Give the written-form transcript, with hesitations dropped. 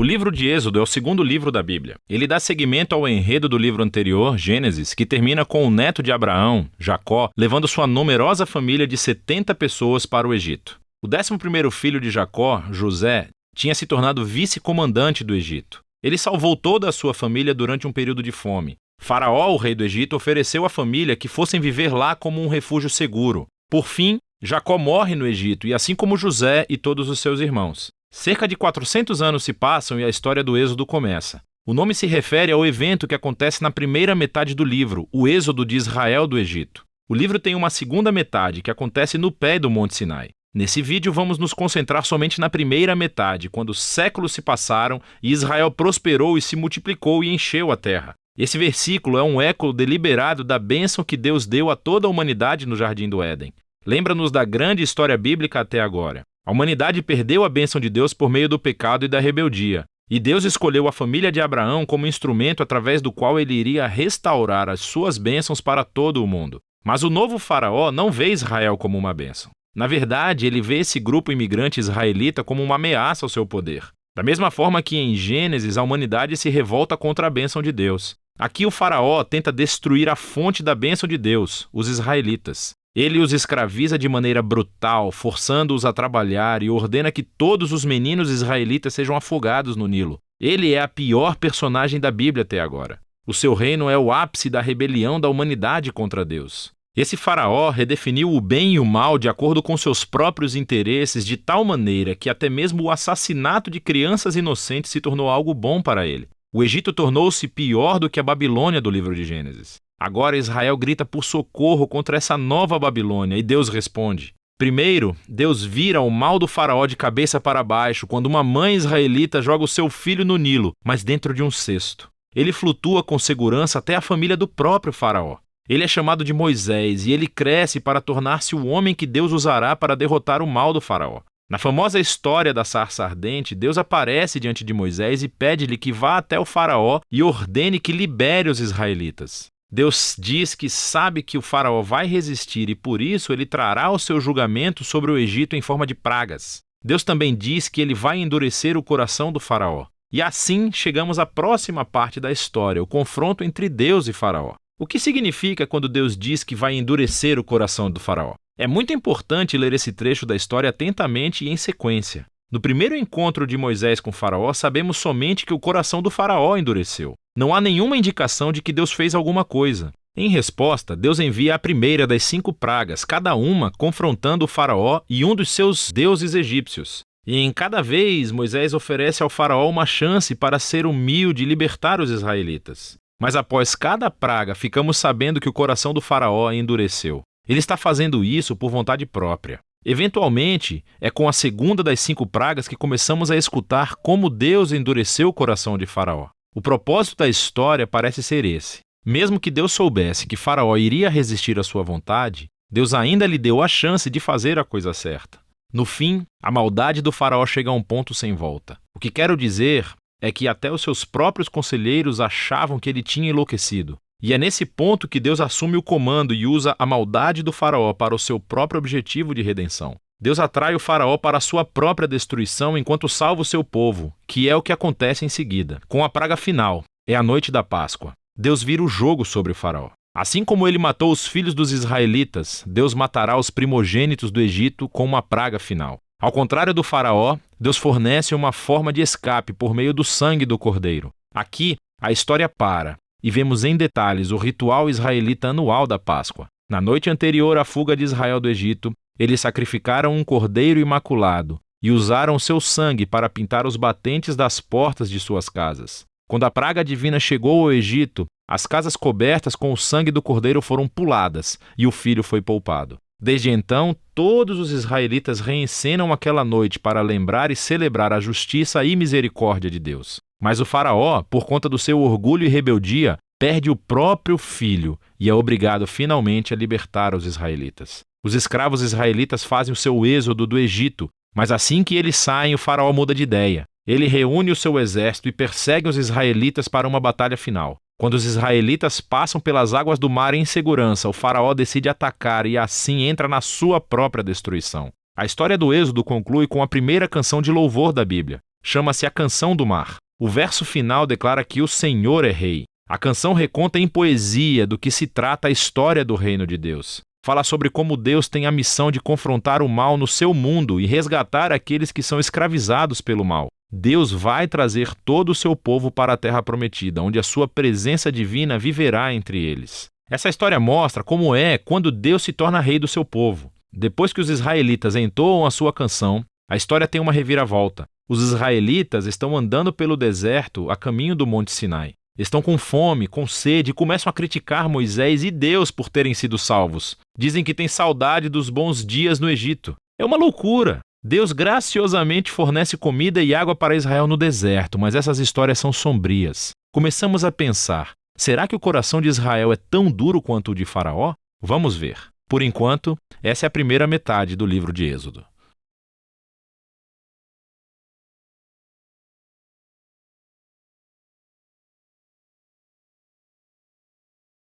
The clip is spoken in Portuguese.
O livro de Êxodo é o segundo livro da Bíblia. Ele dá seguimento ao enredo do livro anterior, Gênesis, que termina com o neto de Abraão, Jacó, levando sua numerosa família de 70 pessoas para o Egito. O 11º filho de Jacó, José, tinha se tornado vice-comandante do Egito. Ele salvou toda a sua família durante um período de fome. Faraó, o rei do Egito, ofereceu à família que fossem viver lá como um refúgio seguro. Por fim, Jacó morre no Egito, e assim como José e todos os seus irmãos. Cerca de 400 anos se passam e a história do Êxodo começa. O nome se refere ao evento que acontece na primeira metade do livro, o Êxodo de Israel do Egito. O livro tem uma segunda metade, que acontece no pé do Monte Sinai. Nesse vídeo vamos nos concentrar somente na primeira metade, quando séculos se passaram e Israel prosperou e se multiplicou e encheu a terra. Esse versículo é um eco deliberado da bênção que Deus deu a toda a humanidade no Jardim do Éden. Lembra-nos da grande história bíblica até agora. A humanidade perdeu a bênção de Deus por meio do pecado e da rebeldia. E Deus escolheu a família de Abraão como instrumento através do qual ele iria restaurar as suas bênçãos para todo o mundo. Mas o novo faraó não vê Israel como uma bênção. Na verdade, ele vê esse grupo imigrante israelita como uma ameaça ao seu poder. Da mesma forma que em Gênesis a humanidade se revolta contra a bênção de Deus. Aqui o faraó tenta destruir a fonte da bênção de Deus, os israelitas. Ele os escraviza de maneira brutal, forçando-os a trabalhar e ordena que todos os meninos israelitas sejam afogados no Nilo. Ele é a pior personagem da Bíblia até agora. O seu reino é o ápice da rebelião da humanidade contra Deus. Esse faraó redefiniu o bem e o mal de acordo com seus próprios interesses de tal maneira que até mesmo o assassinato de crianças inocentes se tornou algo bom para ele. O Egito tornou-se pior do que a Babilônia do livro de Gênesis. Agora Israel grita por socorro contra essa nova Babilônia e Deus responde. Primeiro, Deus vira o mal do faraó de cabeça para baixo quando uma mãe israelita joga o seu filho no Nilo, mas dentro de um cesto. Ele flutua com segurança até a família do próprio faraó. Ele é chamado de Moisés e ele cresce para tornar-se o homem que Deus usará para derrotar o mal do faraó. Na famosa história da sarça ardente, Deus aparece diante de Moisés e pede-lhe que vá até o faraó e ordene que libere os israelitas. Deus diz que sabe que o faraó vai resistir e por isso ele trará o seu julgamento sobre o Egito em forma de pragas. Deus também diz que ele vai endurecer o coração do faraó. E assim chegamos à próxima parte da história, o confronto entre Deus e faraó. O que significa quando Deus diz que vai endurecer o coração do faraó? É muito importante ler esse trecho da história atentamente e em sequência. No primeiro encontro de Moisés com o faraó, sabemos somente que o coração do faraó endureceu. Não há nenhuma indicação de que Deus fez alguma coisa. Em resposta, Deus envia a primeira das 5 pragas, cada uma confrontando o faraó e um dos seus deuses egípcios. E em cada vez, Moisés oferece ao faraó uma chance para ser humilde e libertar os israelitas. Mas após cada praga, ficamos sabendo que o coração do faraó endureceu. Ele está fazendo isso por vontade própria. Eventualmente, é com a segunda das 5 pragas que começamos a escutar como Deus endureceu o coração de Faraó. O propósito da história parece ser esse. Mesmo que Deus soubesse que Faraó iria resistir à sua vontade, Deus ainda lhe deu a chance de fazer a coisa certa. No fim, a maldade do Faraó chega a um ponto sem volta. O que quero dizer é que até os seus próprios conselheiros achavam que ele tinha enlouquecido. E é nesse ponto que Deus assume o comando e usa a maldade do faraó para o seu próprio objetivo de redenção. Deus atrai o faraó para a sua própria destruição enquanto salva o seu povo, que é o que acontece em seguida. Com a praga final, é a noite da Páscoa. Deus vira o jogo sobre o faraó. Assim como ele matou os filhos dos israelitas, Deus matará os primogênitos do Egito com uma praga final. Ao contrário do faraó, Deus fornece uma forma de escape por meio do sangue do cordeiro. Aqui, a história para. E vemos em detalhes o ritual israelita anual da Páscoa. Na noite anterior à fuga de Israel do Egito, eles sacrificaram um cordeiro imaculado e usaram seu sangue para pintar os batentes das portas de suas casas. Quando a praga divina chegou ao Egito, as casas cobertas com o sangue do cordeiro foram puladas e o filho foi poupado. Desde então, todos os israelitas reencenam aquela noite para lembrar e celebrar a justiça e misericórdia de Deus. Mas o faraó, por conta do seu orgulho e rebeldia, perde o próprio filho e é obrigado finalmente a libertar os israelitas. Os escravos israelitas fazem o seu êxodo do Egito, mas assim que eles saem, o faraó muda de ideia. Ele reúne o seu exército e persegue os israelitas para uma batalha final. Quando os israelitas passam pelas águas do mar em segurança, o faraó decide atacar e assim entra na sua própria destruição. A história do Êxodo conclui com a primeira canção de louvor da Bíblia. Chama-se A Canção do Mar. O verso final declara que o Senhor é rei. A canção reconta em poesia do que se trata a história do reino de Deus. Fala sobre como Deus tem a missão de confrontar o mal no seu mundo e resgatar aqueles que são escravizados pelo mal. Deus vai trazer todo o seu povo para a terra prometida, onde a sua presença divina viverá entre eles. Essa história mostra como é quando Deus se torna rei do seu povo. Depois que os israelitas entoam a sua canção, a história tem uma reviravolta. Os israelitas estão andando pelo deserto a caminho do Monte Sinai. Estão com fome, com sede e começam a criticar Moisés e Deus por terem sido salvos. Dizem que têm saudade dos bons dias no Egito. É uma loucura! Deus graciosamente fornece comida e água para Israel no deserto, mas essas histórias são sombrias. Começamos a pensar, será que o coração de Israel é tão duro quanto o de Faraó? Vamos ver. Por enquanto, essa é a primeira metade do livro de Êxodo.